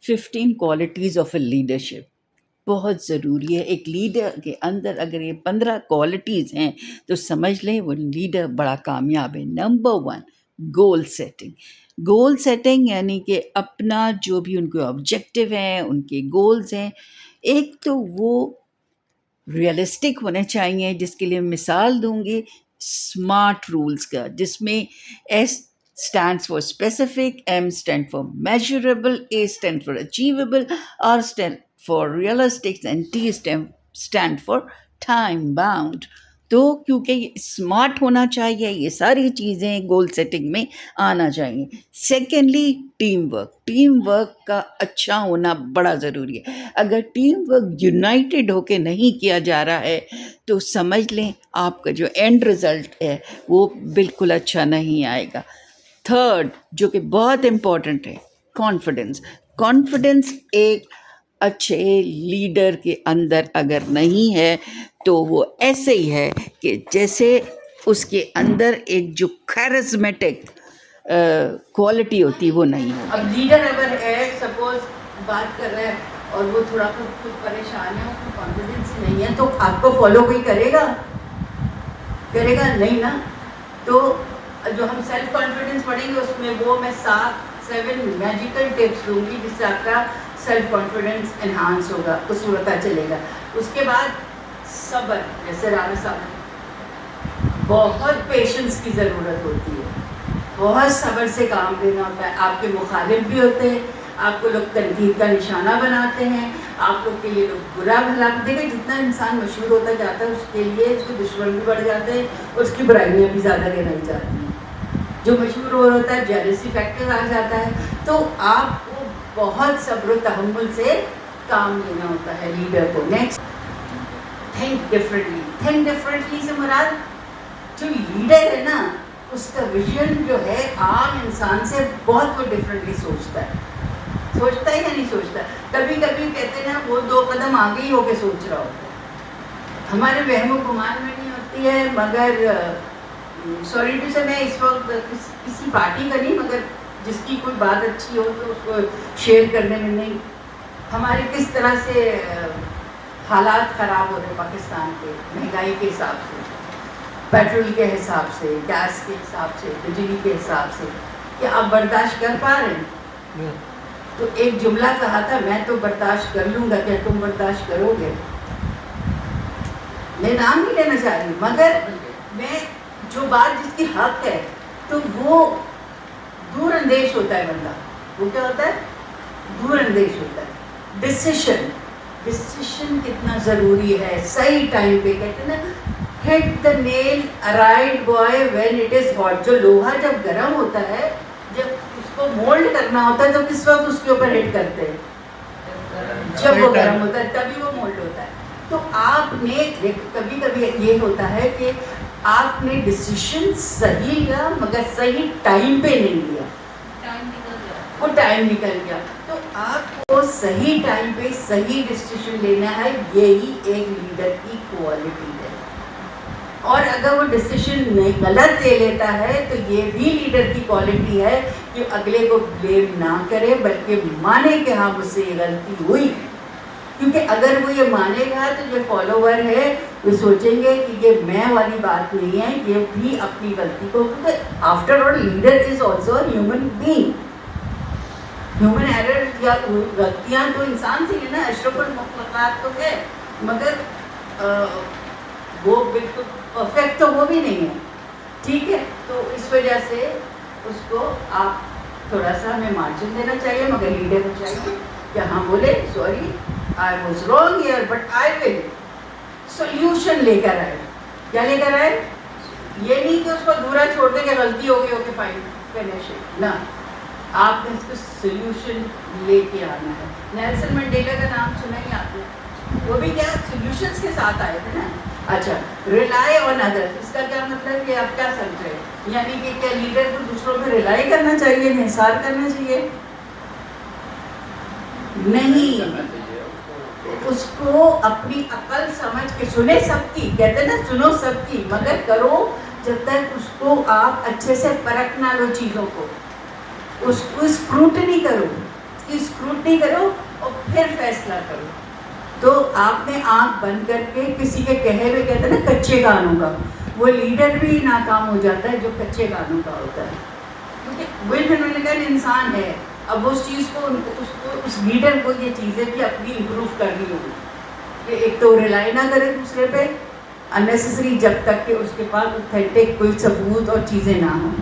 15 qualities of a leadership. بہت ضروری ہے ایک لیڈر کے اندر. اگر یہ 15 کوالٹیز ہیں تو سمجھ لیں وہ لیڈر بڑا کامیاب ہے. Number 1، goal setting. Goal setting یعنی کہ اپنا جو بھی ان کے آبجیکٹیو ہیں، ان کے گولز ہیں، ایک تو وہ ریئلسٹک ہونے چاہیے، جس کے لیے مثال دوں گی اسمارٹ رولز کا، جس میں S stands for specific, M stand for measurable, A stand for achievable, R stand for realistic and T stand for time bound. تو کیونکہ یہ اسمارٹ ہونا چاہیے، یہ ساری چیزیں گول سیٹنگ میں آنا چاہیے. Secondly, team work. Team work کا اچھا ہونا بڑا ضروری ہے. اگر ٹیم ورک یونائٹڈ ہو کے نہیں کیا جا رہا ہے تو سمجھ لیں آپ کا جو اینڈ رزلٹ ہے وہ بالکل اچھا نہیں آئے گا. تھرڈ، جو کہ بہت امپورٹنٹ ہے، کانفیڈنس. کانفیڈنس ایک اچھے لیڈر کے اندر اگر نہیں ہے تو وہ ایسے ہی ہے کہ جیسے اس کے اندر ایک جو کیرزمیٹک کوالٹی ہوتی ہے وہ نہیں ہے. اب لیڈر اگر ہے، سپوز بات کر رہا ہے اور وہ تھوڑا خود پریشان ہے، اس کو کانفیڈنس نہیں ہے، تو آپ کو فالو کوئی کرے گا نہیں نا. تو جو ہم سیلف کانفیڈنس پڑھیں گے اس میں وہ میں 7 میجیکل ٹپس دوں گی جس سے آپ کا سیلف کانفیڈنس انہانس ہوگا، اس میں پتہ چلے گا. اس کے بعد صبر، جیسے رانا صاحب، بہت پیشنس کی ضرورت ہوتی ہے، بہت صبر سے کام لینا ہوتا ہے. آپ کے مخالف بھی ہوتے ہیں، آپ کو لوگ تنقید کا نشانہ بناتے ہیں، آپ لوگ کے لیے لوگ برا بھلا. دیکھیں جتنا انسان مشہور ہوتا جاتا ہے اس کے لیے اس کے دشمن بھی بڑھ جاتے ہیں اور اس کی برائیاں بھی زیادہ گنائی جاتی ہیں. جو مشہور ہو ہوتا ہے جیلسی فیکٹر آ جاتا ہے. تو آپ کو بہت صبر و تحمل سے کام لینا ہوتا ہے لیڈر کو. Next, think differently. Think differently سے مراد جو لیڈر ہے نا اس کا ویژن جو ہے عام انسان سے بہت وہ ڈفرینٹلی سوچتا ہے یا نہیں سوچتا. کبھی کبھی کہتے ہیں نا وہ 2 قدم آگے ہی ہو کے سوچ رہا ہوتا ہے. ہمارے وہم و گمان میں نہیں ہوتی ہے. مگر سوری ٹو سے میں اس وقت کسی پارٹی کا نہیں، مگر جس کی کوئی بات اچھی ہو تو اس کو شیئر کرنے میں نہیں. ہمارے کس طرح سے حالات خراب ہو رہے پاکستان کے، مہنگائی کے حساب سے، پیٹرول کے حساب سے، گیس کے حساب سے، بجلی کے حساب سے، کیا آپ برداشت کر پا رہے ہیں؟ تو ایک جملہ کہا تھا، میں تو برداشت کر لوں گا، کیا تم برداشت کرو گے؟ میں نام نہیں لینا چاہ رہی، مگر میں جو بات جس کی حق ہے تو وہ دور اندیش ہوتا ہے بندہ. وہ کیا ہوتا ہے؟ دور اندیش ہوتا ہے. ڈسیشن کتنا ضروری ہے. صحیح ٹائم پہ کہتے ہیں نا، hit the nail right boy when it is hot. جو لوہا جب گرم ہوتا ہے، جب اس کو مولڈ کرنا ہوتا ہے تو کس وقت اس کے اوپر ہٹ کرتے ہیں؟ جب وہ گرم ہوتا ہے تبھی وہ مولڈ ہوتا ہے. تو آپ نے کبھی کبھی یہ ہوتا ہے کہ آپ نے ڈسیشن صحیح لیا مگر صحیح ٹائم پہ نہیں لیا، وہ ٹائم نکل گیا. تو آپ کو صحیح ٹائم پہ صحیح ڈسیشن لینا ہے، یہی ایک لیڈر کی کوالٹی ہے. اور اگر وہ ڈسیشن غلط لے لیتا ہے تو یہ بھی لیڈر کی کوالٹی ہے کہ اگلے کو بلیم نہ کرے بلکہ مانے کہ ہاں مجھ سے یہ غلطی ہوئی. کیونکہ اگر وہ یہ مانے گا تو جو فالوور ہے وہ سوچیں گے کہ یہ میں والی بات نہیں ہے، یہ بھی اپنی غلطی کو، کیونکہ after all leader is also human being. Human error یا غلطیاں تو انسان سے ہے نا، اشرف المخلوقات تو ہے، مگر وہ بالکل پرفیکٹ تو وہ بھی نہیں ہے. ٹھیک ہے، تو اس وجہ سے اس کو آپ تھوڑا سا ہمیں مارجن دینا چاہیے، مگر لیڈر کو چاہیے کہ ہاں بولے sorry I was wrong here but I will solution لے کر آئے. کیا لے کر آئے؟ یہ نہیں کہ اس کو دورا چھوڑ دے کہ غلطی ہو گئی اوکے فائن فنش نہ، آپ نے اس کو سولوشن لے کے آنا ہے. نیلسن منڈیلا کا نام سنا ہی آپ نے، وہ بھی کیا سولوشنس کے ساتھ آئے تھے نا. اچھا، ریلائی آن ادرس، اس کا کیا مطلب کہ آپ کیا سمجھ رہے ہیں؟ یعنی کہ کیا لیڈر کو دوسروں پہ ریلائی کرنا چاہیے، انحصار کرنا چاہیے؟ نہیں، اس کو اپنی عقل سمجھ کے سنے سب کی، کہتے ہیں نا سنو سب کی، مگر کرو جب تک اس کو آپ اچھے سے پرکھ نہ لو چیزوں کو، اس کو اسکروٹنی کرو. کی اسکروٹنی کرو اور پھر فیصلہ کرو. تو آپ نے آنکھ بند کر کے کسی کے کہے ہوئے کہتے ہیں نا کچے کانوں کا, وہ لیڈر بھی ناکام ہو جاتا ہے جو کچے کانوں کا ہوتا ہے. کیونکہ ول مینولیکل انسان ہے, اب اس چیز کو اس لیڈر کو یہ چیزیں بھی اپنی امپروو کرنی ہوگی کہ ایک تو ریلائی نہ کرے دوسرے پہ اننیسیسری, جب تک کہ اس کے پاس اوتھینٹک کوئی ثبوت اور چیزیں نہ ہوں.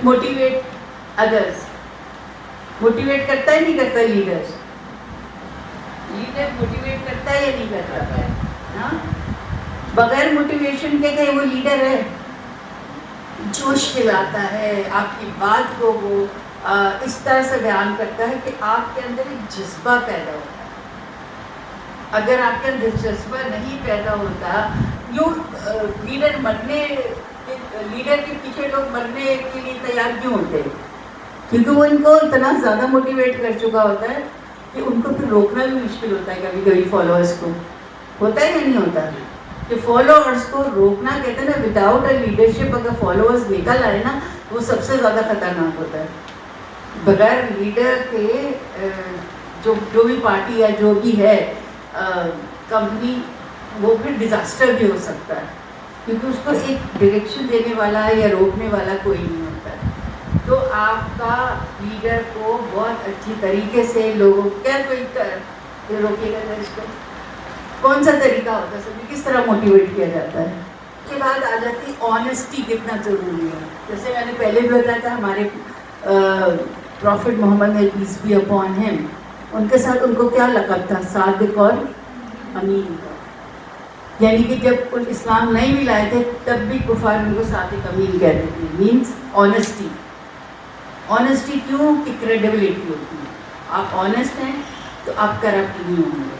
موٹیویٹ ادرس, موٹیویٹ کرتا ہے نہیں کرتا لیڈر موٹیویٹ کرتا ہے یا نہیں کرتا ہے؟ ہاں, بغیر موٹیویشن کے کہ وہ لیڈر ہے, جوش دلاتا ہے آپ کی بات کو, وہ اس طرح سے بیان کرتا ہے کہ آپ کے اندر ایک جذبہ پیدا ہوتا ہے. اگر آپ کے اندر جذبہ نہیں پیدا ہوتا, یوں لیڈر مرنے, لیڈر کے پیچھے لوگ مرنے کے لیے تیار کیوں ہوتے ہیں؟ کیونکہ وہ ان کو اتنا زیادہ موٹیویٹ کر چکا ہوتا ہے کہ ان کو پھر روکنا بھی مشکل ہوتا ہے. کبھی کبھی فالوورس کو ہوتا ہے یا نہیں ہوتا کہ فالوورس کو روکنا, کہتے ہیں نا وداؤٹ اے لیڈرشپ اگر فالوورس نکل آئے نا وہ سب سے زیادہ خطرناک ہوتا ہے. بغیر لیڈر کے جو بھی پارٹی یا جو بھی ہے کمپنی, وہ پھر ڈیزاسٹر بھی ہو سکتا ہے کیونکہ اس کو ایک ڈائریکشن دینے والا یا روکنے والا کوئی نہیں ہوتا ہے. تو آپ کا لیڈر کو بہت اچھی طریقے سے لوگوں کیا کوئی روکے گا اس کو, کون سا طریقہ ہوتا ہے سب, کس طرح موٹیویٹ کیا جاتا ہے. اس کے بعد آ جاتی آنیسٹی کتنا ضروری ہے. جیسے میں نے پہلے بھی بتایا تھا, ہمارے prophet Muhammad peace be upon him, ان کے ساتھ ان کو کیا لقب تھا, صادق اور امین کا. یعنی کہ جب ان اسلام نہیں بھی لائے تھے تب بھی کفار ان کو صادق امین کہتے تھے. Means honesty. آنیسٹی کیوں کہ کریڈیبلٹی ہوتی ہے. آپ آنیسٹ ہیں تو آپ کرپٹ نہیں ہوں گے,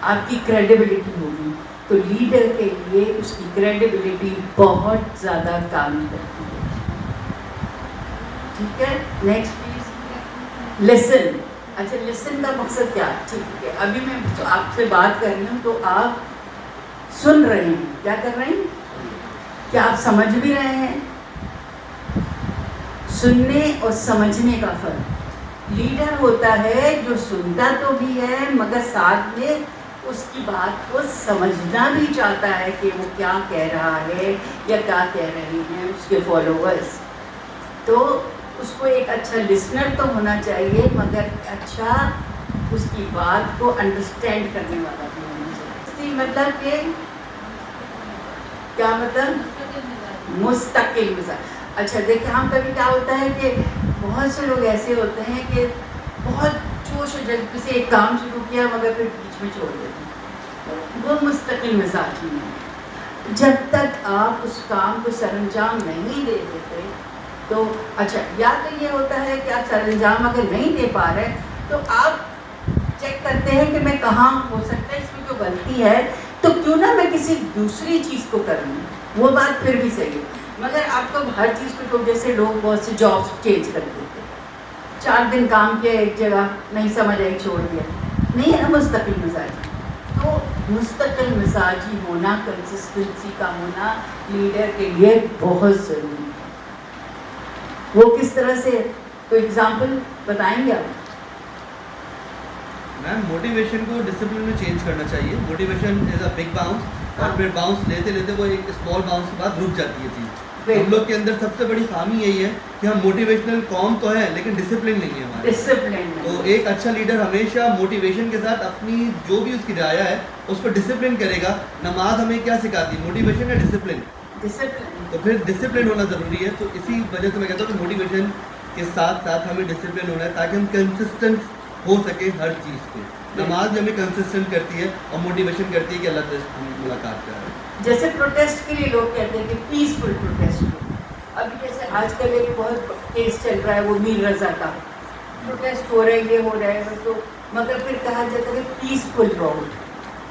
آپ کی کریڈیبلٹی ہوگی. تو لیڈر کے لیے اس کی کریڈیبلٹی بہت زیادہ کام کرتی ہے. ٹھیک ہے, نیکسٹ پلیز. لسن. اچھا, لسن کا مقصد کیا؟ ٹھیک ہے, ابھی میں آپ سے بات کر رہی ہوں تو آپ سن رہے ہیں, کیا کر رہے ہیں, کیا آپ سمجھ بھی رہے ہیں؟ سننے اور سمجھنے کا فرق. لیڈر ہوتا ہے جو سنتا تو بھی ہے مگر ساتھ میں اس کی بات کو سمجھنا بھی چاہتا ہے کہ وہ کیا کہہ رہا ہے یا کیا کہہ رہے ہیں اس کے فالوورس. تو اس کو ایک اچھا لسنر تو ہونا چاہیے مگر اچھا اس کی بات کو انڈرسٹینڈ کرنے والا بھی ہونا چاہیے. مطلب کہ کیا مطلب مستقل مزاج. اچھا دیکھیں, ہم کبھی کیا ہوتا ہے کہ بہت سے لوگ ایسے ہوتے ہیں کہ بہت جوش و جذبے سے ایک کام شروع کیا مگر پھر بیچ میں چھوڑ دیتے ہیں. وہ مستقل مزاج نہیں ہے. جب تک آپ اس کام کو سر انجام نہیں دے دیتے تو اچھا, یا تو یہ ہوتا ہے کہ آپ سر انجام اگر نہیں دے پا رہے تو آپ چیک کرتے ہیں کہ میں کہاں ہو سکتا ہے اس میں جو غلطی ہے تو کیوں نہ میں کسی دوسری چیز کو کر لوں, وہ بات پھر بھی صحیح ہے. مگر آپ کو ہر چیز کو, جیسے لوگ بہت سے جابس چینج کر دیتے, 4 دن کام کیا ایک جگہ, نہیں سمجھ آئی چھوڑ دیا, نہیں ہے نا مستقل مزاجی. تو مستقل مزاجی ہونا, کنسسٹنسی کا ہونا لیڈر کے لیے بہت ضروری ہے. وہ کس طرح سے, کوئی ایگزامپل بتائیں گے آپ؟ میم موٹیویشن کو ڈسپلن میں چینج کرنا چاہیے. Motivation is a big bounce اور پھر باؤنس لیتے لیتے وہ ایک اسمال باؤنس کے بعد رک جاتی ہے چیز. ہم لوگ کے اندر سب سے بڑی خامی یہی ہے کہ ہم موٹیویشنل قوم تو ہے لیکن ڈسپلن نہیں ہے ہمارے. ڈسپلن. تو ایک اچھا لیڈر ہمیشہ موٹیویشن کے ساتھ اپنی جو بھی اس کی رعایا ہے اس کو ڈسپلن کرے گا. نماز ہمیں کیا سکھاتی ہے, موٹیویشن یا ڈسپلن؟ تو پھر ڈسپلن ہونا ضروری ہے. تو اسی وجہ سے میں کہتا ہوں کہ موٹیویشن کے ساتھ ساتھ ہمیں ڈسپلن ہونا ہے تاکہ ہم کنسسٹنٹ ہو سکے ہر چیز پہ. نماز بھی ہمیں کنسسٹنٹ کرتی ہے اور موٹیویشن کرتی ہے کہ اللہ سے ہم ملاقات کر رہے ہیں. جیسے پروٹیسٹ کے لیے لوگ کہتے ہیں کہ پیسفل پروٹیسٹ ہو. ابھی جیسے آج کل ایک بہت کیس چل رہا ہے وہ میر رضا کا, پروٹیسٹ ہو رہے یہ ہو رہا ہے تو مگر پھر کہا جاتا ہے کہ پیسفل روڈ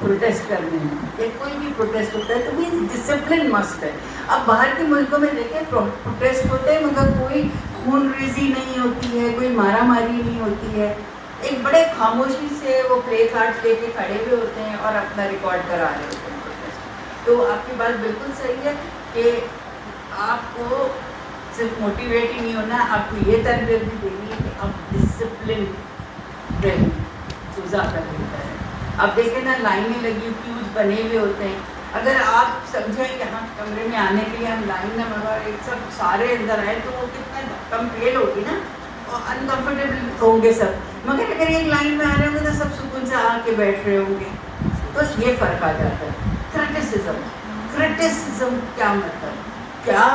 پروٹیسٹ کرنے ہیں. یا کوئی بھی پروٹیسٹ ہوتا ہے تو بھی ڈسپلن مسٹ ہے. اب باہر کے ملکوں میں دیکھیں پروٹیسٹ ہوتے ہیں مگر کوئی خون ریزی نہیں ہوتی ہے, کوئی مارا ماری نہیں ہوتی ہے. ایک بڑے خاموشی سے وہ پلے کارڈ لے کے کھڑے ہوئے ہوتے ہیں اور اپنا ریکارڈ کرا رہے ہوتے ہیں. تو آپ کی بات بالکل صحیح ہے کہ آپ کو صرف موٹیویٹ ہی نہیں ہونا, آپ کو یہ تربیت بھی دینی ہے کہ آپ ڈسپلن تو زیادہ بہتر ہے. اب دیکھیں نا لائنیں لگی کیوز بنے ہوئے ہوتے ہیں, اگر آپ سمجھیں یہاں کمرے میں آنے کے لیے ہم لائن میں مگر ایک سب سارے اندر آئے تو وہ کتنا کم فیل ہوگی نا, اور انکمفرٹیبل ہوں گے سب. مگر اگر ایک لائن میں آ رہے ہوں گے تو سب سکون سے آ کے بیٹھ رہے ہوں گے. بس یہ فرق آ جاتا ہے. کرٹیسزم کیا مطلب, کیا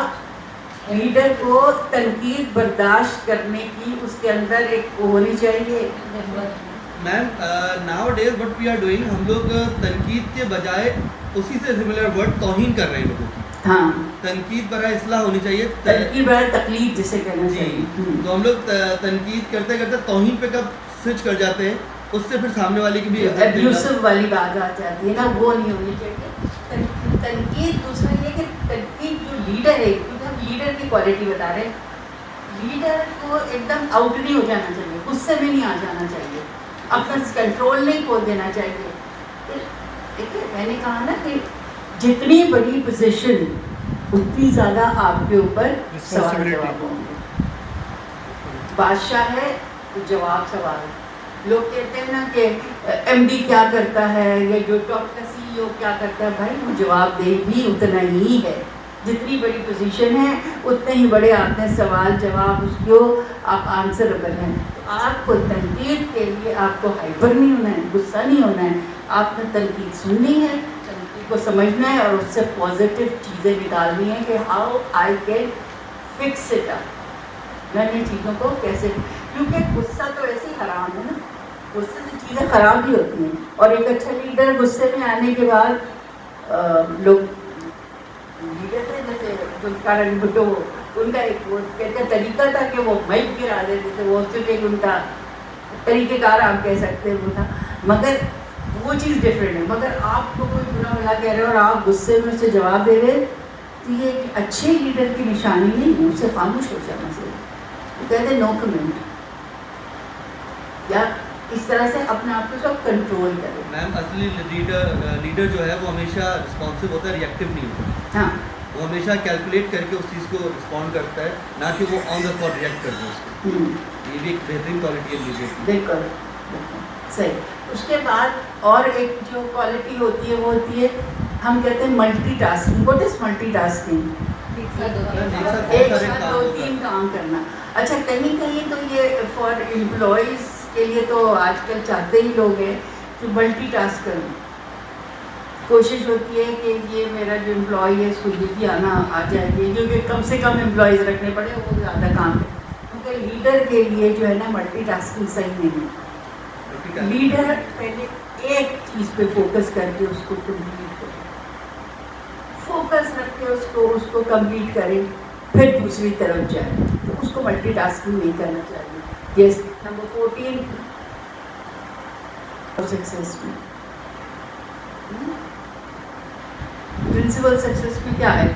لیڈر کو تنقید برداشت کرنے کی اس کے اندر ایک ہونی چاہیے. Ma'am nowadays what we are doing, ہم لوگ تنقید کے بجائے اسی سے سملر ورڈ توہین کر رہے ہیں لوگوں کی. ہاں, تنقید برائے اصلاح ہونی چاہیے, تنقید برائے تقلید جسے کہنا جی. چاہیے. تو ہم لوگ تنقید کرتے کرتے توہین پہ کب سوئچ کر جاتے ہیں, اس سے پھر سامنے والے کی بھی ایبیوسو والی بات آ جاتی ہے نا, وہ نہیں ہونی چاہیے. تنقید دوسرا یہ کہ تنقید جو لیڈر ہے, کیونکہ ہم لیڈر کی کوالٹی بتا رہے ہیں, لیڈر کو ایک دم آؤٹ نہیں ہو جانا چاہیے, غصے میں نہیں آ جانا چاہیے, اپنا کنٹرول نہیں کھو دینا چاہیے. دیکھیے میں نے کہا نا کہ جتنی بڑی پوزیشن اتنی زیادہ آپ کے اوپر سوال جواب ہوں گے. بادشاہ ہے تو جواب سوال. لوگ کہتے ہیں نا کہ ایم ڈی کیا کرتا ہے یا جو ٹاپ کا سی ای او کیا کرتا ہے, بھائی وہ جواب دہ بھی اتنا ہی ہے. جتنی بڑی پوزیشن ہے اتنے ہی بڑے آپ نے سوال جواب, اس کو آپ آنسربل ہیں. تو آپ کو تنقید کے لیے آپ کو ہائپر نہیں ہونا ہے, غصہ نہیں ہونا ہے. آپ نے تنقید سننی ہے, تنقید کو سمجھنا ہے اور اس سے پازیٹیو چیزیں نکالنی ہیں کہ how I can fix it up. میں نے چیزوں کو کیسے, کیونکہ غصہ تو ایسے ہی حرام ہے نا, غصے سے چیزیں خراب بھی ہوتی ہیں. اور ایک اچھا لیڈر غصے میں آنے کے بعد لوگ لیڈر تھے جیسے ذوالفقار بھٹو, ان کا ایک وہ کہتے طریقہ تھا کہ وہ مائک گرا دیتے تھے, وہ صرف ایک ان کا طریقہ کار آپ کہہ سکتے ہیں وہ تھا. مگر وہ چیز ڈفرینٹ ہے. مگر آپ کو کوئی برا بھلا کہہ رہے ہو اور آپ غصے میں اسے جواب دے رہے, تو یہ ایک اچھے لیڈر کی نشانی نہیں ہے. اس سے خاموش ہو جانا چاہیے. وہ کہتے نو کمنٹ, یا اس طرح سے اپنے آپ کو سب کنٹرول کرے. میم اصلی لیڈر جو ہے وہ ہمیشہ رسپانسو ہوتا ہے, ری ایکٹیو نہیں ہوتا. ہاں, وہ ہمیشہ کیلکولیٹ کر کے اس چیز کو رسپونڈ کرتا ہے, نہ کہ وہ آن دا اسپاٹ ریئیکٹ کرتا ہے اس کو. یہ بھی ایک بہترین کوالٹی ہے لیڈر کی. بالکل صحیح. اس کے بعد اور ایک جو کوالٹی ہوتی ہے وہ ہوتی ہے, ہم کہتے ہیں multi tasking. What is multi tasking? ایک ساتھ 2-3 کام کرنا. اچھا کہیں کہیں تو یہ فار امپلائیز کے لیے تو آج کل چاہتے ہی لوگ ہیں کہ ملٹی ٹاسک کروں. کوشش ہوتی ہے کہ یہ میرا جو امپلائی ہے اس کو یہ بھی آ جائے گی, کیونکہ کم سے کم امپلائیز رکھنے پڑے, وہ زیادہ کام ہے. کیونکہ لیڈر کے لیے جو ہے نا ملٹی ٹاسکنگ صحیح نہیں ہے. لیڈر پہلے ایک چیز پہ فوکس کر کے اس کو کمپلیٹ کرے, فوکس رکھ کے اس کو کمپلیٹ کرے, پھر دوسری طرف جائے. تو اس کو ملٹی ٹاسکنگ نہیں کرنا چاہیے. یس, نمبر 14 سکسیس میں پرنسپل سکسیس میں کیا ہے,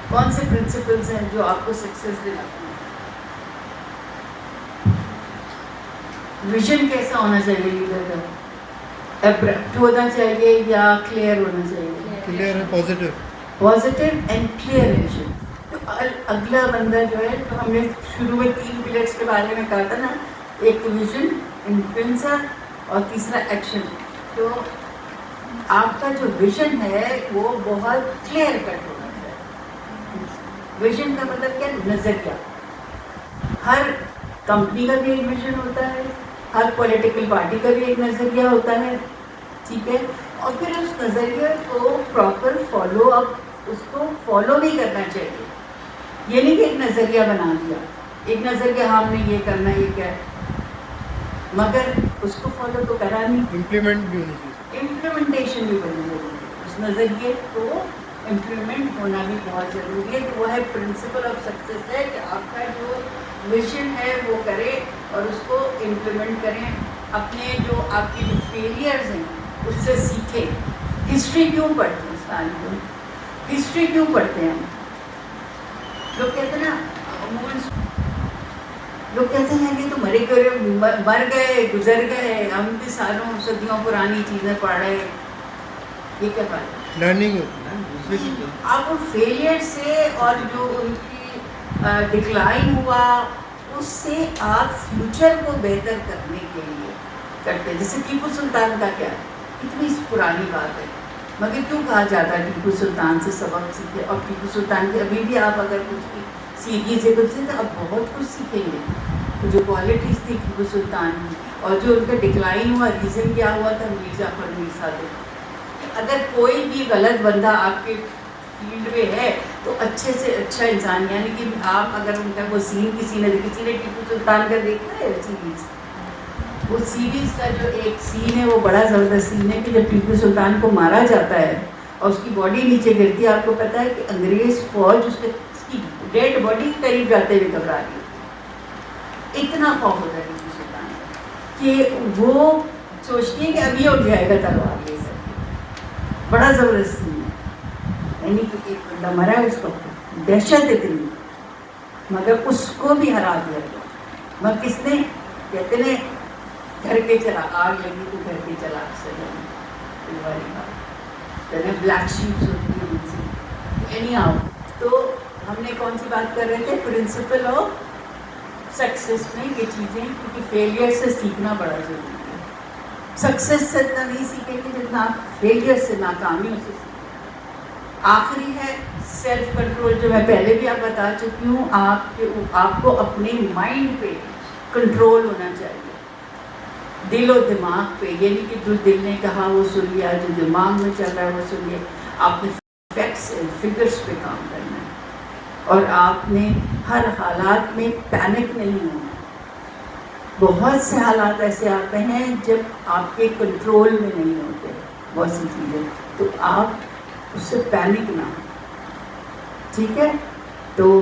کون سے پرنسپلز ہیں جو آپ کو سکسیس دلاتے ہیں؟ ویژن کیسا ہونا چاہیے لیڈر کا؟ ایبریکٹ ہونا چاہیے یا کلیئر ہونا چاہیے؟ کلیئر ہے, positive. Positive and clear vision. اگلا بندہ جو ہے, تو ہم نے شروع میں 3 پلیٹس کے بارے میں کہا تھا نا, ایک ویژن, انفلوئنسر اور تیسرا ایکشن. تو آپ کا جو ویژن ہے وہ بہت کلیئر کٹ ہونا چاہیے. ویژن کا مطلب کیا؟ نظریہ. ہر کمپنی کا بھی ایک ویژن ہوتا ہے, ہر پولیٹیکل پارٹی کا بھی ایک نظریہ ہوتا ہے, ٹھیک ہے. اور پھر اس نظریے کو پراپر فالو اپ, اس کو فالو بھی کرنا چاہیے. یہ نہیں کہ ایک نظریہ بنا دیا, ایک نظریہ ہم نے یہ کرنا, یہ کیا ہے, مگر اس کو فالو تو کرا نہیں. امپلیمنٹ بھی ہونی چاہیے. امپلیمنٹیشن بھی بڑی ضروری ہے. اس نظریے کو امپلیمنٹ ہونا بھی بہت ضروری ہے. تو وہ ہے پرنسپل آف سکسیس ہے کہ آپ کا جو ویژن ہے وہ کرے اور اس کو امپلیمنٹ کریں. اپنے جو آپ کی جو فیلیئرز ہیں اس سے سیکھیں. ہسٹری کیوں پڑھتے ہیں اس ٹائم کو؟ ہسٹری کیوں پڑھتے ہیں؟ لوگ کہتے ہیں نا, لوگ کہتے ہیں کہ تو مر گئے, گزر گئے, ہم بھی سالوں صدیوں پرانی چیزیں پڑھ رہے ہیں. یہ کیا بات ہے؟ لرننگ ہوتی ہے. آپ فیلئر سے اور جو ان کی ڈکلائن ہوا اس سے آپ فیوچر کو بہتر کرنے کے لیے کرتے ہیں. جیسے ٹیپو سلطان کا کیا ہے, اتنی پرانی بات ہے, مگر کیوں کہا جاتا ہے ٹیپو سلطان سے سبق سیکھے. اور ٹیپو سلطان کی ابھی بھی آپ اگر کچھ بھی سیریز ہے کچھ تو اب بہت کچھ سیکھیں گے. جو کوالٹیز تھی ٹیپو سلطان کی اور جو ان کا ڈکلائن ہوا, ریزن کیا ہوا تھا, میر جعفر میر صادق. اگر کوئی بھی غلط بندہ آپ کے فیلڈ میں ہے تو اچھے سے اچھا انسان, یعنی کہ آپ اگر ان کا وہ سین کسی نے ٹیپو سلطان کا دیکھا ہے سیریز, وہ سیریز کا جو ایک سین ہے وہ بڑا زبردست سین ہے کہ جب ٹیپو سلطان کو مارا جاتا ہے اور اس کی باڈی نیچے گرتی ہے, آپ کو پتا ہے کہ انگریز فوج اس کی ڈیڈ باڈی کے قریب جاتے ہوئے گھبرا رہی ہے. اتنا خوف ہوتا ہے ٹیپو سلطان کہ وہ سوچتی ہے کہ ابھی اٹھ جائے گا تلوار لے سکتے. بڑا زبردست سین ہے, یعنی کہ ایک بندہ مرا ہے, اس کو دہشت اتنی, مگر اس کو بھی ہرا دیا گیا. مگر کس نے, کہتے ہیں گھر کے چلا, آگ لگی تو گھر کے چلا والی بات, بلیک شیپس ہوتی ہیں ان سے. اینی ہاؤ, تو ہم نے کون سی بات کر رہے تھے, پرنسپل آف سکسیس میں یہ چیزیں, کیونکہ فیلئر سے سیکھنا بڑا ضروری ہے. سکسیس سے اتنا نہیں سیکھیں گے جتنا آپ فیلئر سے, ناکامیوں سے سیکھیں. آخری ہے سیلف کنٹرول, جو میں پہلے بھی آپ بتا چکی ہوں. آپ کو اپنے مائنڈ پہ کنٹرول ہونا چاہیے, دل و دماغ پہ. یعنی کہ جو دل نے کہا وہ سن لیا, جو دماغ میں چل رہا ہے وہ سن لیا. آپ نے فیکٹس اینڈ فگرس پہ کام کرنا ہے, اور آپ نے ہر حالات میں پینک نہیں ہونا. بہت سے حالات ایسے آتے ہیں جب آپ کے کنٹرول میں نہیں ہوتے بہت سی چیزیں, تو آپ اس سے پینک نہ ہو. ٹھیک ہے, تو